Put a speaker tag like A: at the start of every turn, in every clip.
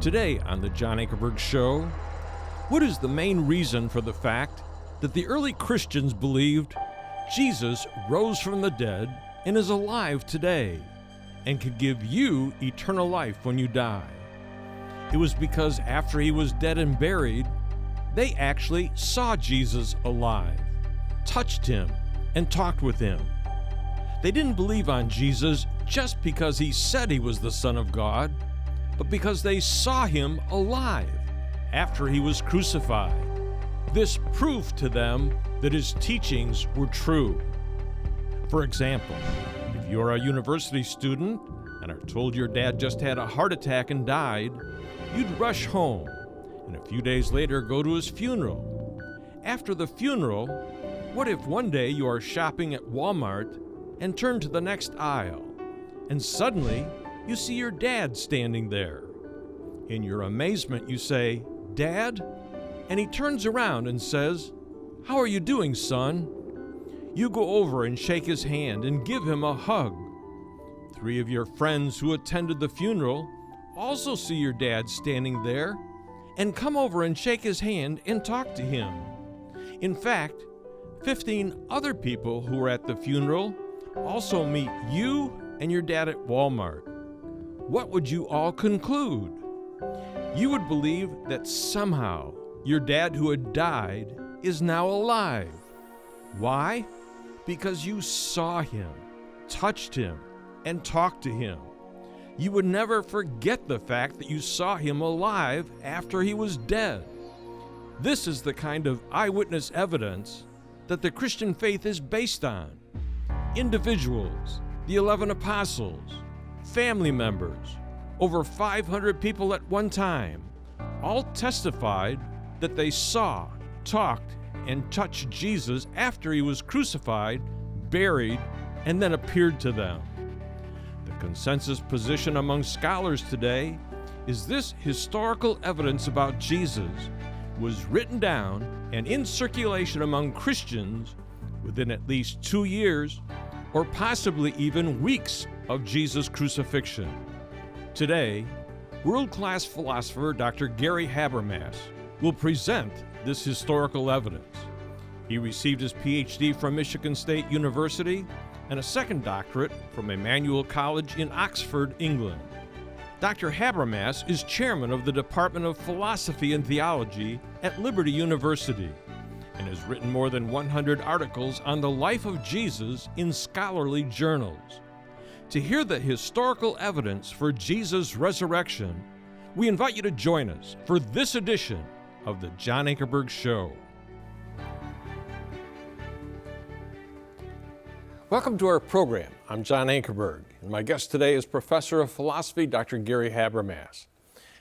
A: Today on the John Ankerberg Show, what is the main reason for the fact that the early Christians believed Jesus rose from the dead and is alive today and could give you eternal life when you die? It was because after he was dead and buried, they actually saw Jesus alive, touched him, and talked with him. They didn't believe on Jesus just because he said he was the Son of God, but because they saw him alive after he was crucified. This proved to them that his teachings were true. For example, if you're a university student and are told your dad just had a heart attack and died, you'd rush home and a few days later go to his funeral. After the funeral, what if one day you are shopping at Walmart and turn to the next aisle, and suddenly you see your dad standing there? In your amazement, you say, "Dad?" And he turns around and says, "How are you doing, son?" You go over and shake his hand and give him a hug. 3 of your friends who attended the funeral also see your dad standing there and come over and shake his hand and talk to him. In fact, 15 other people who were at the funeral also meet you and your dad at Walmart. What would you all conclude? You would believe that somehow your dad who had died is now alive. Why? Because you saw him, touched him, and talked to him. You would never forget the fact that you saw him alive after he was dead. This is the kind of eyewitness evidence that the Christian faith is based on. Individuals, the 11 apostles, family members, over 500 people at one time, all testified that they saw, talked, and touched Jesus after he was crucified, buried, and then appeared to them. The consensus position among scholars today is this historical evidence about Jesus was written down and in circulation among Christians within at least 2 years or possibly even weeks of Jesus' crucifixion. Today, world-class philosopher Dr. Gary Habermas will present this historical evidence. He received his PhD from Michigan State University and a second doctorate from Emmanuel College in Oxford, England. Dr. Habermas is chairman of the Department of Philosophy and Theology at Liberty University and has written more than 100 articles on the life of Jesus in scholarly journals. To hear the historical evidence for Jesus' resurrection, we invite you to join us for this edition of the John Ankerberg Show. Welcome to our program. I'm John Ankerberg, and my guest today is Professor of Philosophy, Dr. Gary Habermas.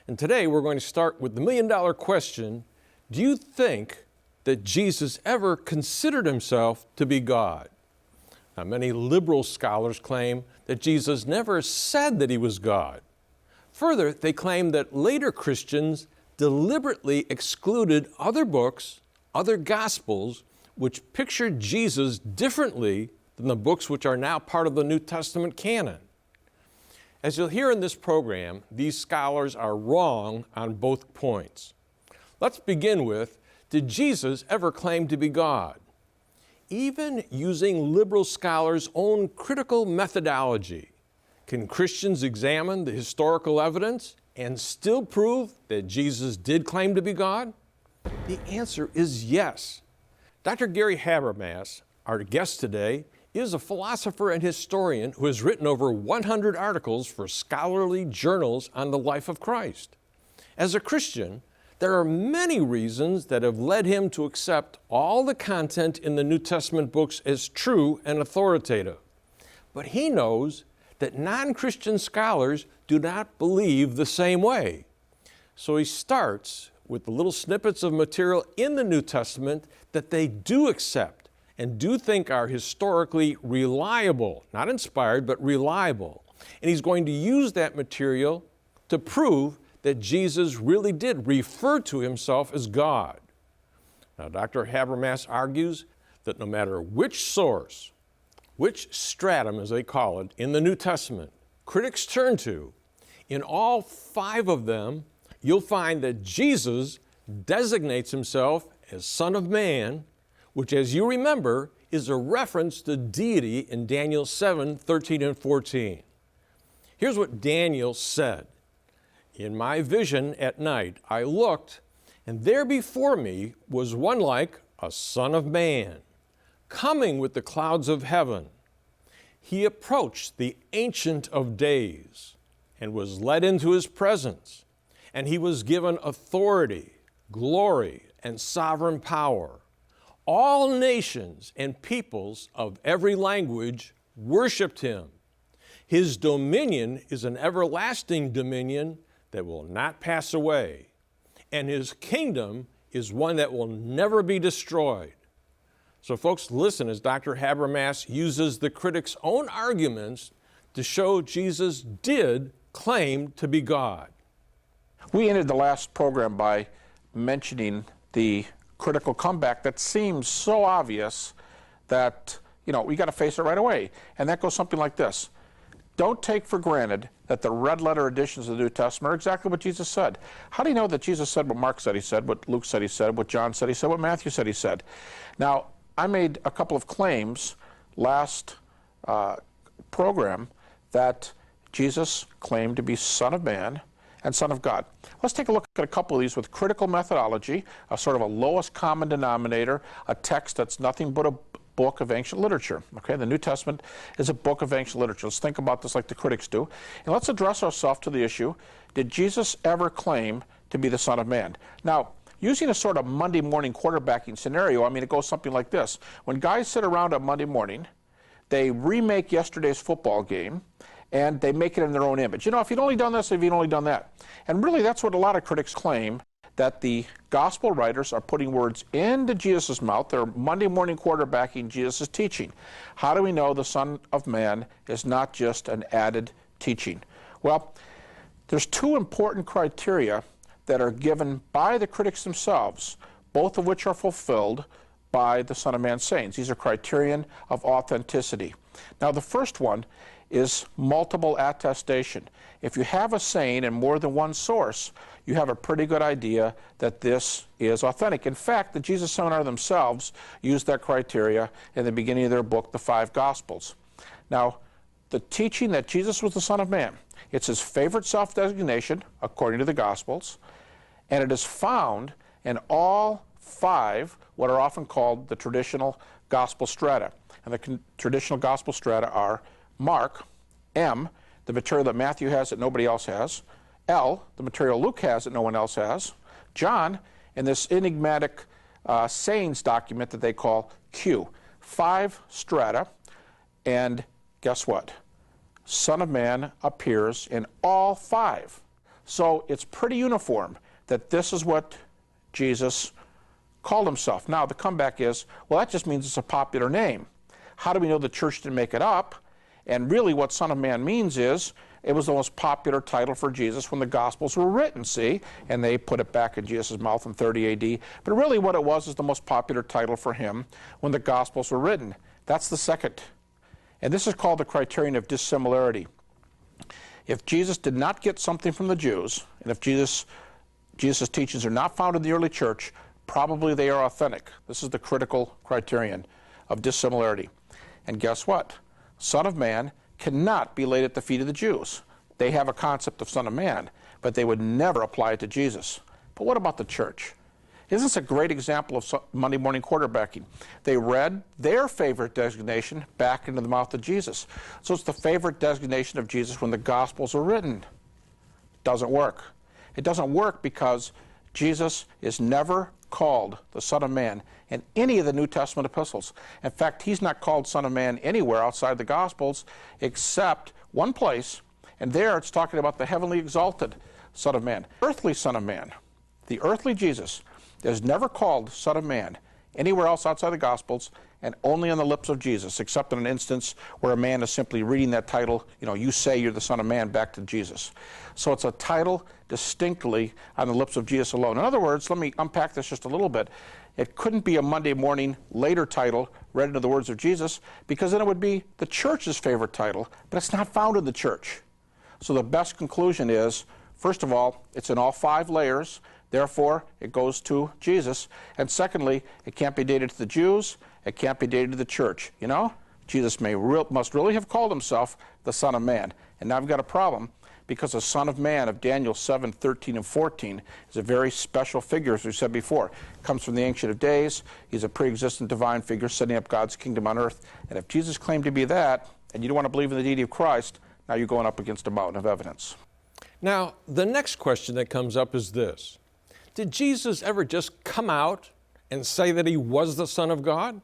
A: And today we're going to start with the million-dollar question: do you think that Jesus ever considered himself to be God? Now, many liberal scholars claim that Jesus never said that he was God. Further, they claim that later Christians deliberately excluded other books, other gospels, which pictured Jesus differently than the books which are now part of the New Testament canon. As you'll hear in this program, these scholars are wrong on both points. Let's begin with, did Jesus ever claim to be God? Even using liberal scholars' own critical methodology, can Christians examine the historical evidence and still prove that Jesus did claim to be God? The answer is yes. Dr. Gary Habermas, our guest today, is a philosopher and historian who has written over 100 articles for scholarly journals on the life of Christ. As a Christian, there are many reasons that have led him to accept all the content in the New Testament books as true and authoritative. But he knows that non-Christian scholars do not believe the same way. So he starts with the little snippets of material in the New Testament that they do accept and do think are historically reliable, not inspired, but reliable. And he's going to use that material to prove that Jesus really did refer to himself as God. Now, Dr. Habermas argues that no matter which source, which stratum, as they call it, in the New Testament, critics turn to, in all 5 of them, you'll find that Jesus designates himself as Son of Man, which, as you remember, is a reference to deity in Daniel 7:13 and 14. Here's what Daniel said. In my vision at night, I looked, and there before me was one like a son of man, coming with the clouds of heaven. He approached the Ancient of Days and was led into his presence, and he was given authority, glory, and sovereign power. All nations and peoples of every language worshiped him. His dominion is an everlasting dominion that will not pass away, and his kingdom is one that will never be destroyed. So folks, listen as Dr. Habermas uses the critics' own arguments to show Jesus did claim to be God.
B: We ended the last program by mentioning the critical comeback that seems so obvious that, we got to face it right away. And that goes something like this. Don't take for granted that the red letter editions of the New Testament are exactly what Jesus said. How do you know that Jesus said what Mark said he said, what Luke said he said, what John said he said, what Matthew said he said? Now, I made a couple of claims last program that Jesus claimed to be Son of Man and Son of God. Let's take a look at a couple of these with critical methodology, a sort of a lowest common denominator, a text that's nothing but a book of ancient literature. Okay, the New Testament is a book of ancient literature. Let's think about this like the critics do. And let's address ourselves to the issue, did Jesus ever claim to be the Son of Man? Now, using a sort of Monday morning quarterbacking scenario, it goes something like this. When guys sit around on Monday morning, they remake yesterday's football game, and they make it in their own image. If you'd only done this, if you'd only done that. And really, that's what a lot of critics claim, that the gospel writers are putting words into Jesus' mouth. They're Monday morning quarterbacking Jesus' teaching. How do we know the Son of Man is not just an added teaching? Well, there's two important criteria that are given by the critics themselves, both of which are fulfilled by the Son of Man sayings. These are criterion of authenticity. Now, the first one is multiple attestation. If you have a saying in more than one source, you have a pretty good idea that this is authentic. In fact, the Jesus Seminar themselves used that criteria in the beginning of their book, The Five Gospels. Now, the teaching that Jesus was the Son of Man, it's his favorite self-designation, according to the Gospels, and it is found in all five, what are often called the traditional gospel strata. And the traditional gospel strata are Mark, M, the material that Matthew has that nobody else has, L, the material Luke has that no one else has, John, and this enigmatic sayings document that they call Q. 5 strata, and guess what? Son of Man appears in all 5. So it's pretty uniform that this is what Jesus called himself. Now, the comeback is, well, that just means it's a popular name. How do we know the church didn't make it up? And really what Son of Man means is it was the most popular title for Jesus when the Gospels were written, see? And they put it back in Jesus' mouth in 30 AD. But really what it was is the most popular title for him when the Gospels were written. That's the second. And this is called the criterion of dissimilarity. If Jesus did not get something from the Jews, and if Jesus' teachings are not found in the early church, probably they are authentic. This is the critical criterion of dissimilarity. And guess what? Son of Man cannot be laid at the feet of the Jews. They have a concept of Son of Man, but they would never apply it to Jesus. But what about the church? Isn't this a great example of Monday morning quarterbacking? They read their favorite designation back into the mouth of Jesus. So it's the favorite designation of Jesus when the Gospels are written. Doesn't work. It doesn't work because Jesus is never called the Son of Man in any of the New Testament epistles. In fact, he's not called Son of Man anywhere outside the Gospels except one place, and there it's talking about the heavenly exalted Son of Man. Earthly Son of Man, the earthly Jesus, is never called Son of Man anywhere else outside the Gospels, and only on the lips of Jesus, except in an instance where a man is simply reading that title, you say you're the Son of Man, back to Jesus. So it's a title distinctly on the lips of Jesus alone. In other words, let me unpack this just a little bit. It couldn't be a Monday morning later title read into the words of Jesus, because then it would be the church's favorite title, but it's not found in the church. So the best conclusion is, First of all, it's in all 5 layers. Therefore, it goes to Jesus. And secondly, it can't be dated to the Jews. It can't be dated to the church. You know, Jesus must really have called himself the Son of Man. And now I've got a problem, because the Son of Man of Daniel 7, 13, and 14 is a very special figure, as we said before. Comes from the Ancient of Days. He's a pre-existent divine figure setting up God's kingdom on earth. And if Jesus claimed to be that, and you don't want to believe in the deity of Christ, now you're going up against a mountain of evidence.
A: Now, the next question that comes up is this. Did Jesus ever just come out and say that he was the Son of God?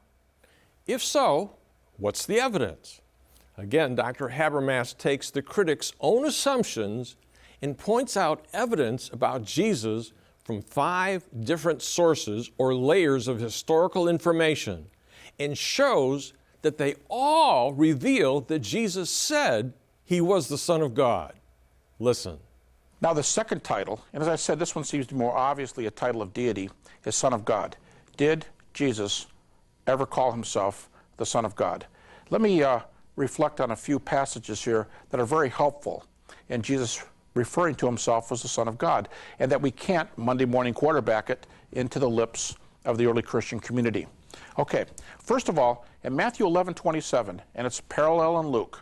A: If so, what's the evidence? Again, Dr. Habermas takes the critic's own assumptions and points out evidence about Jesus from 5 different sources or layers of historical information, and shows that they all reveal that Jesus said he was the Son of God. Listen.
B: Now the second title, and as I said, this one seems to be more obviously a title of deity, is Son of God. Did Jesus ever call himself the Son of God? Let me reflect on a few passages here that are very helpful in Jesus referring to himself as the Son of God, and that we can't Monday morning quarterback it into the lips of the early Christian community. Okay, first of all, in Matthew 11:27, and it's parallel in Luke,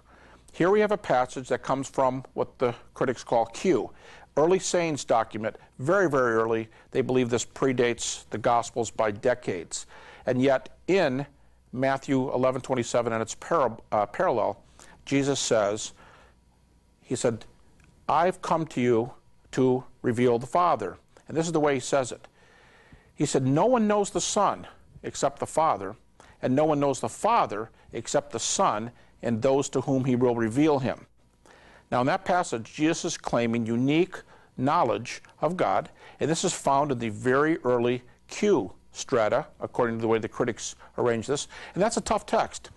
B: here we have a passage that comes from what the critics call Q, early sayings document, very, very early. They believe this predates the Gospels by decades. And yet in Matthew 11:27, and it's parallel, Jesus says, he said, I've come to you to reveal the Father. And this is the way he says it. He said, no one knows the Son except the Father, and no one knows the Father except the Son and those to whom he will reveal him. Now in that passage, Jesus is claiming unique knowledge of God, and this is found in the very early Q strata, according to the way the critics arrange this, and that's a tough text.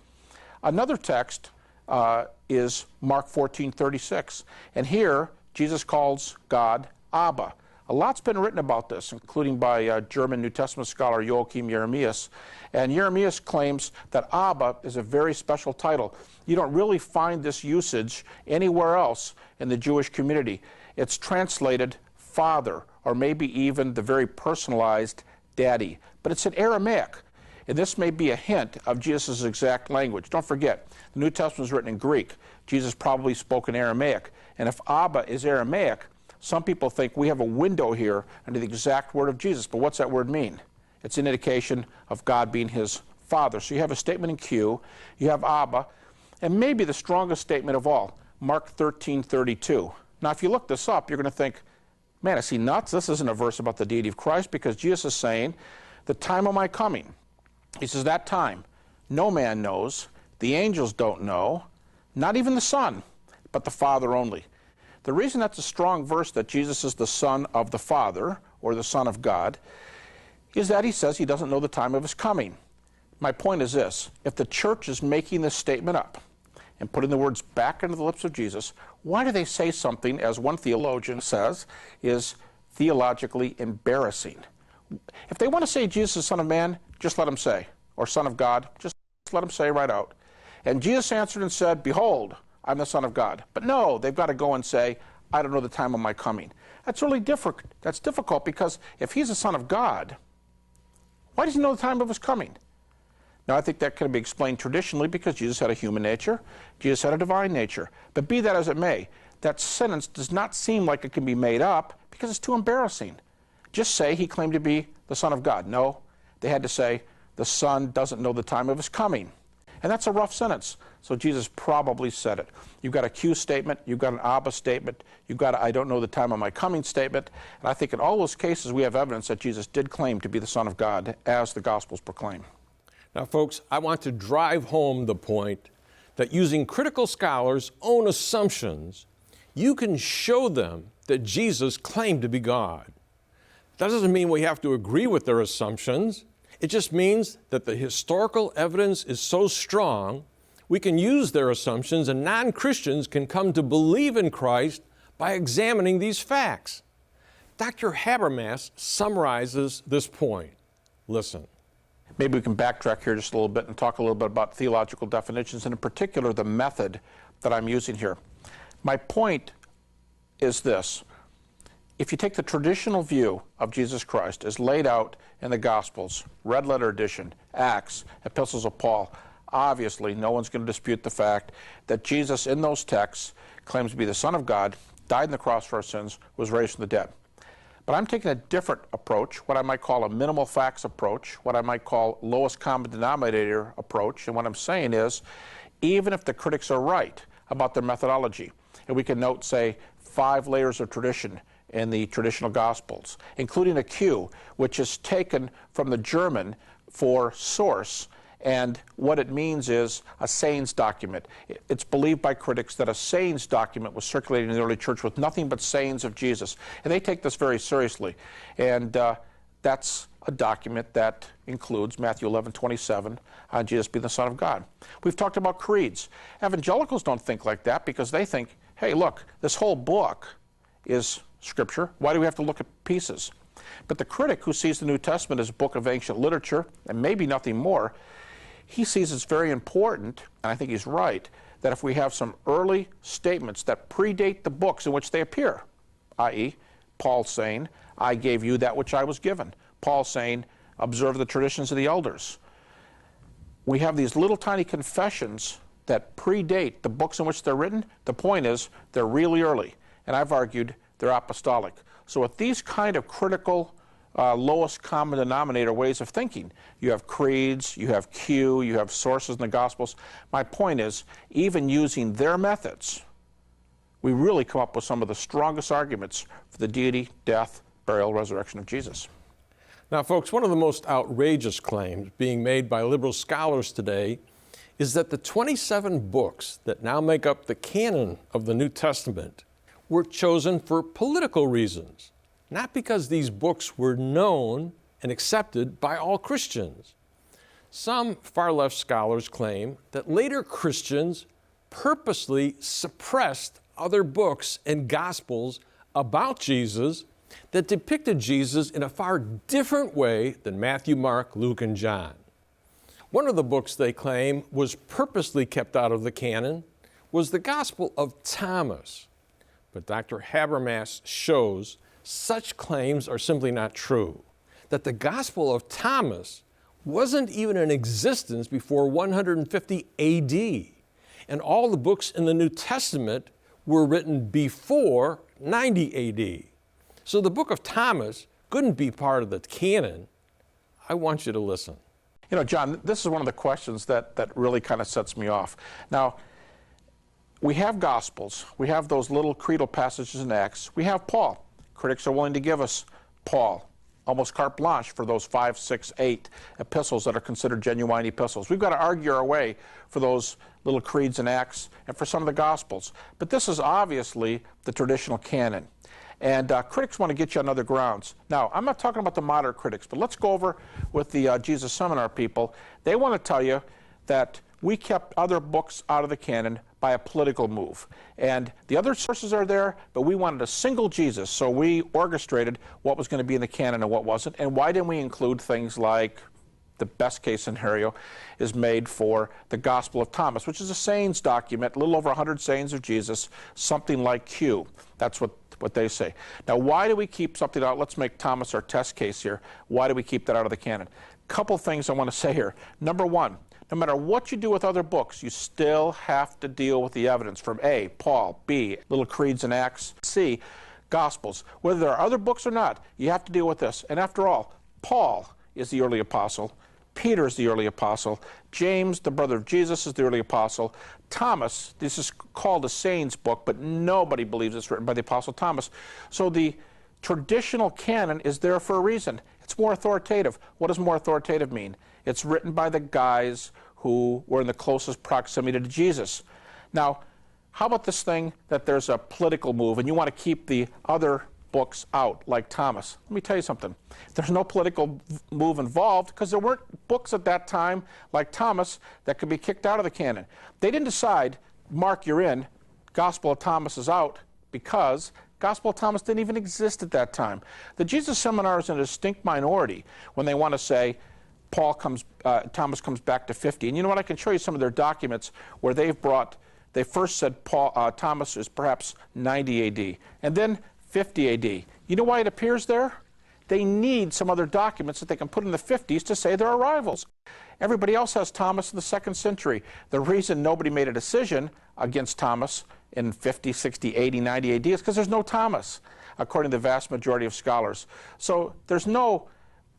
B: Another text is Mark 14:36, and here Jesus calls God Abba. A lot's been written about this, including by German New Testament scholar Joachim Jeremias, and Jeremias claims that Abba is a very special title. You don't really find this usage anywhere else in the Jewish community. It's translated Father, or maybe even the very personalized Daddy, but it's in Aramaic, and this may be a hint of Jesus' exact language. Don't forget, the New Testament was written in Greek. Jesus probably spoke in Aramaic, and if Abba is Aramaic, some people think we have a window here into the exact word of Jesus, but what's that word mean? It's an indication of God being his Father. So you have a statement in Q, you have Abba, and maybe the strongest statement of all, Mark 13:32. Now if you look this up, you're going to think, man, is he nuts? This isn't a verse about the deity of Christ, because Jesus is saying, the time of my coming. He says, that time, no man knows, the angels don't know, not even the Son, but the Father only. The reason that's a strong verse that Jesus is the Son of the Father, or the Son of God, is that he says he doesn't know the time of his coming. My point is this, if the church is making this statement up and putting the words back into the lips of Jesus, why do they say something, as one theologian says, is theologically embarrassing? If they want to say Jesus is Son of Man, just let them say, or Son of God, just let them say right out. And Jesus answered and said, behold, I'm the Son of God. But no, they've got to go and say, I don't know the time of my coming. That's really difficult. That's difficult, because if he's the Son of God, why does he know the time of his coming? Now, I think that can be explained traditionally because Jesus had a human nature, Jesus had a divine nature. But be that as it may, that sentence does not seem like it can be made up because it's too embarrassing. Just say he claimed to be the Son of God. No, they had to say the Son doesn't know the time of his coming. And that's a rough sentence. So Jesus probably said it. You've got a Q statement, you've got an Abba statement, you've got a I don't know the time of my coming statement. And I think in all those cases we have evidence that Jesus did claim to be the Son of God, as the Gospels proclaim.
A: Now, folks, I want to drive home the point that using critical scholars' own assumptions, you can show them that Jesus claimed to be God. That doesn't mean we have to agree with their assumptions. It just means that the historical evidence is so strong, we can use their assumptions, and non-Christians can come to believe in Christ by examining these facts. Dr. Habermas summarizes this point. Listen.
B: Maybe we can backtrack here just a little bit and talk a little bit about theological definitions, and in particular the method that I'm using here. My point is this. if you take the traditional view of Jesus Christ as laid out in the Gospels, red letter edition, Acts, epistles of Paul, obviously no one's going to dispute the fact that Jesus in those texts claims to be the Son of God, died on the cross for our sins, was raised from the dead. But I'm taking a different approach, what I might call a minimal facts approach, what I might call lowest common denominator approach. And what I'm saying is, even if the critics are right about their methodology, and we can note, say, 5 layers of tradition in the traditional Gospels, including a Q, which is taken from the German for source, and what it means is a sayings document. It's believed by critics that a sayings document was circulated in the early church with nothing but sayings of Jesus. And they take this very seriously. And that's a document that includes Matthew 11:27, Jesus being the Son of God. We've talked about creeds. Evangelicals don't think like that because they think, hey, look, this whole book is Scripture. Why do we have to look at pieces? But the critic who sees the New Testament as a book of ancient literature, and maybe nothing more, he sees it's very important, and I think he's right, that if we have some early statements that predate the books in which they appear, i.e., Paul saying, I gave you that which I was given. Paul saying, observe the traditions of the elders. We have these little tiny confessions that predate the books in which they're written. The point is, they're really early, and I've argued they're apostolic. So with these kind of critical lowest common denominator ways of thinking. You have creeds, you have Q, you have sources in the Gospels. My point is, even using their methods, we really come up with some of the strongest arguments for the deity, death, burial, resurrection of Jesus.
A: Now, folks, one of the most outrageous claims being made by liberal scholars today is that the 27 books that now make up the canon of the New Testament were chosen for political reasons, not because these books were known and accepted by all Christians. Some far-left scholars claim that later Christians purposely suppressed other books and Gospels about Jesus that depicted Jesus in a far different way than Matthew, Mark, Luke, and John. One of the books they claim was purposely kept out of the canon was the Gospel of Thomas. But Dr. Habermas shows such claims are simply not true, that the Gospel of Thomas wasn't even in existence before 150 AD, and all the books in the New Testament were written before 90 AD. So the book of Thomas couldn't be part of the canon. I want you to listen.
B: You know, John, this is one of the questions that really kind of sets me off. Now, we have Gospels. We have those little creedal passages in Acts. We have Paul. Critics are willing to give us Paul, almost carte blanche for those 5, 6, 8 epistles that are considered genuine epistles. We've got to argue our way for those little creeds in Acts and for some of the Gospels. But this is obviously the traditional canon. And critics want to get you on other grounds. Now, I'm not talking about the moderate critics, but let's go over with the Jesus Seminar people. They want to tell you that we kept other books out of the canon by a political move. And the other sources are there, but we wanted a single Jesus, so we orchestrated what was going to be in the canon and what wasn't. And why didn't we include things like the best case scenario is made for the Gospel of Thomas, which is a sayings document, a little over 100 sayings of Jesus, something like Q. That's what they say. Now, why do we keep something out? Let's make Thomas our test case here. Why do we keep that out of the canon? Couple things I want to say here. Number one, no matter what you do with other books, you still have to deal with the evidence from A, Paul, B, little creeds and Acts, C, Gospels. Whether there are other books or not, you have to deal with this. And after all, Paul is the early apostle. Peter is the early apostle. James, the brother of Jesus, is the early apostle. Thomas, this is called a sayings book, but nobody believes it's written by the apostle Thomas. So the traditional canon is there for a reason. It's more authoritative. What does more authoritative mean? It's written by the guys who were in the closest proximity to Jesus. Now, how about this thing that there's a political move and you want to keep the other books out, like Thomas? Let me tell you something. There's no political move involved because there weren't books at that time, like Thomas, that could be kicked out of the canon. They didn't decide, Mark, you're in, Gospel of Thomas is out, because Gospel of Thomas didn't even exist at that time. The Jesus Seminar is in a distinct minority when they want to say Thomas comes back to 50. And you know what? I can show you some of their documents where they first said Thomas is perhaps 90 AD, and then 50 AD. You know why it appears there? They need some other documents that they can put in the 50s to say they're rivals. Everybody else has Thomas in the 2nd century. The reason nobody made a decision against Thomas in 50, 60, 80, 90 AD is because there's no Thomas, according to the vast majority of scholars. So there's no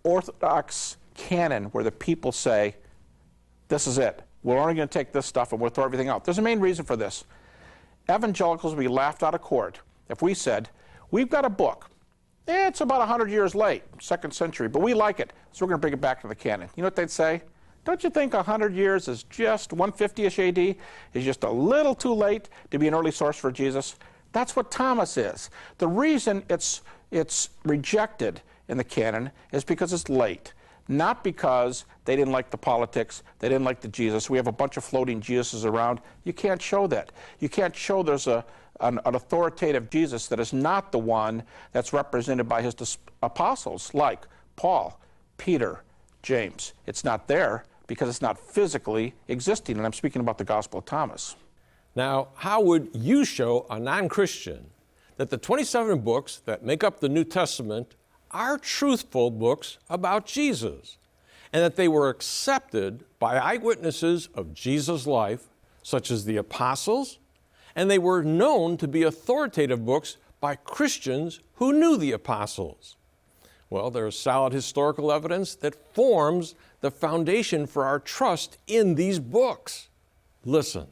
B: orthodox canon where the people say, this is it. We're only going to take this stuff and we'll throw everything out. There's a main reason for this. Evangelicals would be laughed out of court if we said, we've got a book. It's about 100 years late, 2nd century, but we like it, so we're going to bring it back to the canon. You know what they'd say? Don't you think 100 years is just 150-ish AD is just a little too late to be an early source for Jesus? That's what Thomas is. The reason it's rejected in the canon is because it's late, not because they didn't like the politics, they didn't like the Jesus. We have a bunch of floating Jesuses around. You can't show that. You can't show there's an authoritative Jesus that is not the one that's represented by his apostles, like Paul, Peter, James. It's not there because it's not physically existing, and I'm speaking about the Gospel of Thomas.
A: Now, how would you show a non-Christian that the 27 books that make up the New Testament are truthful books about Jesus, and that they were accepted by eyewitnesses of Jesus' life, such as the apostles, and they were known to be authoritative books by Christians who knew the apostles? Well, there is solid historical evidence that forms the foundation for our trust in these books. Listen.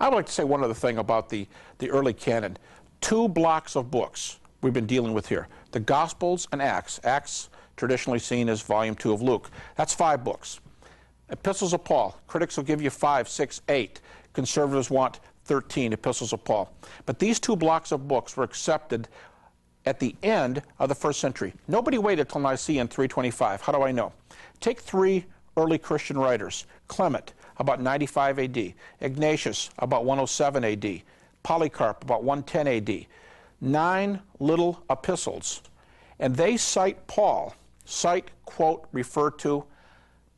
B: I would like to say one other thing about the early canon. 2 blocks of books we've been dealing with here. The Gospels and Acts. Acts traditionally seen as volume 2 of Luke. That's 5 books. Epistles of Paul. Critics will give you 5, 6, 8. Conservatives want 13 epistles of Paul. But these 2 blocks of books were accepted at the end of the 1st century. Nobody waited till Nicaea in 325. How do I know? Take 3 early Christian writers. Clement, about 95 AD. Ignatius, about 107 AD. Polycarp, about 110 AD. 9 little epistles. And they cite Paul, quote, refer to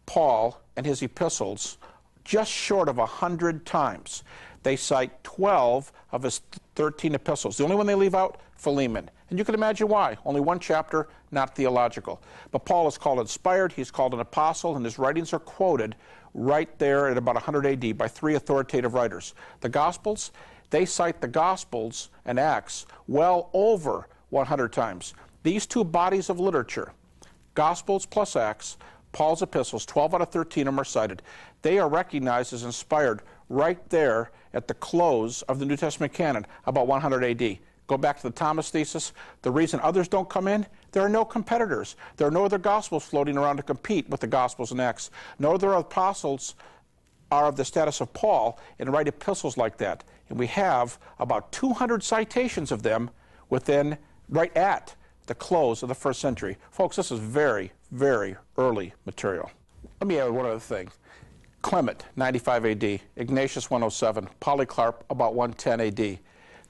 B: Paul and his epistles just short of 100 times. They cite 12 of his 13 epistles. The only one they leave out, Philemon. And you can imagine why. Only 1 chapter, not theological. But Paul is called inspired, he's called an apostle, and his writings are quoted right there at about 100 AD by 3 authoritative writers. The Gospels, they cite the Gospels and Acts well over 100 times. These 2 bodies of literature, Gospels plus Acts, Paul's epistles, 12 out of 13 of them are cited. They are recognized as inspired right there at the close of the New Testament canon, about 100 AD. Go back to the Thomas thesis. The reason others don't come in, there are no competitors. There are no other Gospels floating around to compete with the Gospels and Acts. No other apostles are of the status of Paul and write epistles like that. And we have about 200 citations of them right at the close of the 1st century. Folks, this is very, very early material. Let me add one other thing. Clement, 95 AD. Ignatius, 107. Polycarp, about 110 AD.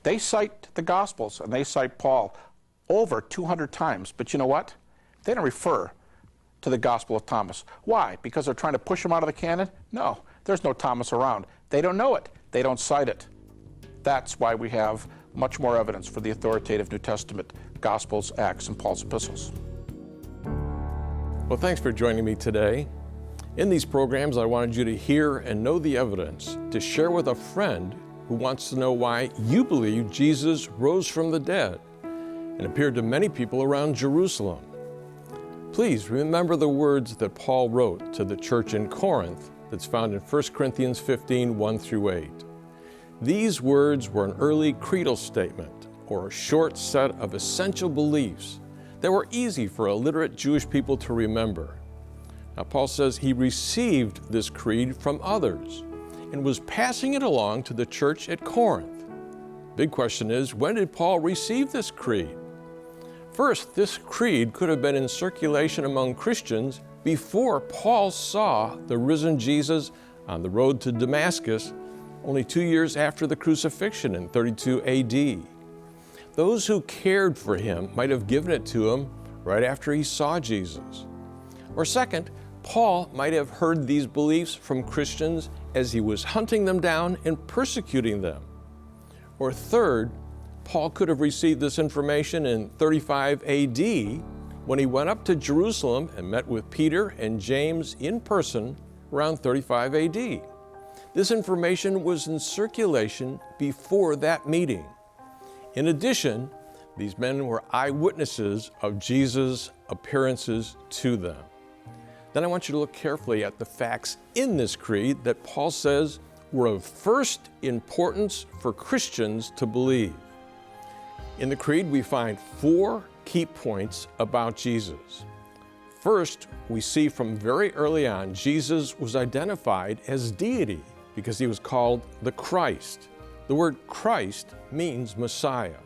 B: They cite the Gospels and they cite Paul over 200 times. But you know what? They don't refer to the Gospel of Thomas. Why? Because they're trying to push him out of the canon? No, there's no Thomas around. They don't know it. They don't cite it. That's why we have much more evidence for the authoritative New Testament Gospels, Acts, and Paul's epistles.
A: Well, thanks for joining me today. In these programs, I wanted you to hear and know the evidence, to share with a friend who wants to know why you believe Jesus rose from the dead and appeared to many people around Jerusalem. Please remember the words that Paul wrote to the church in Corinth that's found in 1 Corinthians 15, 1 through 8. These words were an early creedal statement, or a short set of essential beliefs that were easy for illiterate Jewish people to remember. Now, Paul says he received this creed from others and was passing it along to the church at Corinth. Big question is, when did Paul receive this creed? First, this creed could have been in circulation among Christians before Paul saw the risen Jesus on the road to Damascus, only 2 years after the crucifixion in 32 AD. Those who cared for him might have given it to him right after he saw Jesus. Or second, Paul might have heard these beliefs from Christians as he was hunting them down and persecuting them. Or third, Paul could have received this information in 35 AD when he went up to Jerusalem and met with Peter and James in person around 35 AD. This information was in circulation before that meeting. In addition, these men were eyewitnesses of Jesus' appearances to them. Then I want you to look carefully at the facts in this creed that Paul says were of first importance for Christians to believe. In the creed, we find 4 key points about Jesus. First, we see from very early on, Jesus was identified as deity because he was called the Christ. The word Christ means Messiah.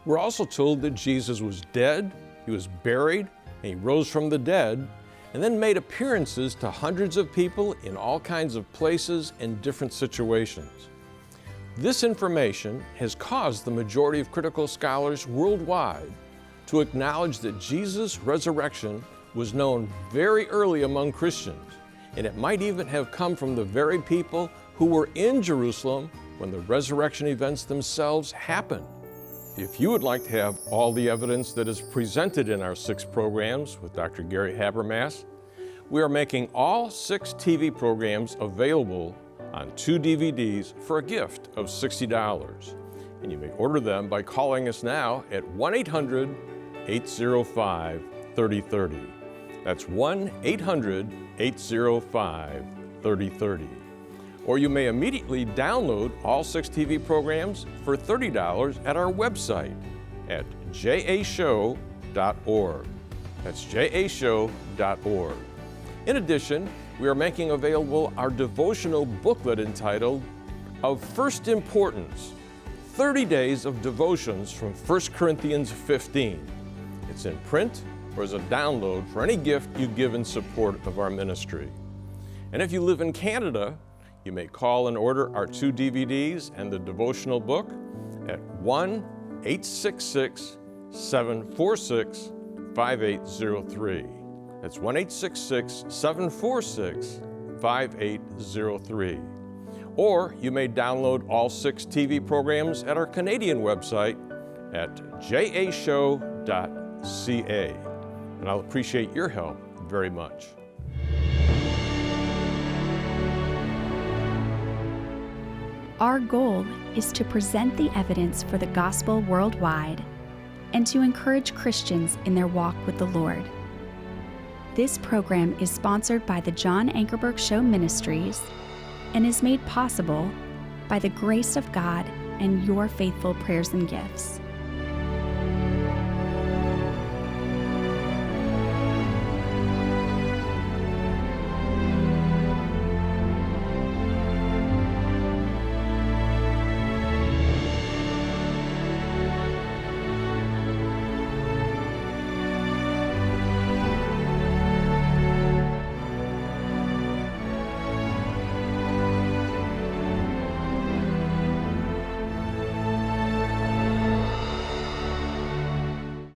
A: We're also told that Jesus was dead, he was buried, and he rose from the dead, and then made appearances to hundreds of people in all kinds of places and different situations. This information has caused the majority of critical scholars worldwide to acknowledge that Jesus' resurrection was known very early among Christians, and it might even have come from the very people who were in Jerusalem when the resurrection events themselves happened. If you would like to have all the evidence that is presented in our 6 programs with Dr. Gary Habermas, we are making all 6 TV programs available on 2 DVDs for a gift of $60. And you may order them by calling us now at 1-800-805-3030. That's 1-800-805-3030. Or you may immediately download all 6 TV programs for $30 at our website at jashow.org. That's jashow.org. In addition, we are making available our devotional booklet entitled Of First Importance, 30 Days of Devotions from 1 Corinthians 15. It's in print or as a download for any gift you give in support of our ministry. And if you live in Canada, you may call and order our 2 DVDs and the devotional book at 1-866-746-5803. That's 1-866-746-5803. Or you may download all 6 TV programs at our Canadian website at jashow.ca. And I'll appreciate your help very much.
C: Our goal is to present the evidence for the gospel worldwide and to encourage Christians in their walk with the Lord. This program is sponsored by the John Ankerberg Show Ministries and is made possible by the grace of God and your faithful prayers and gifts.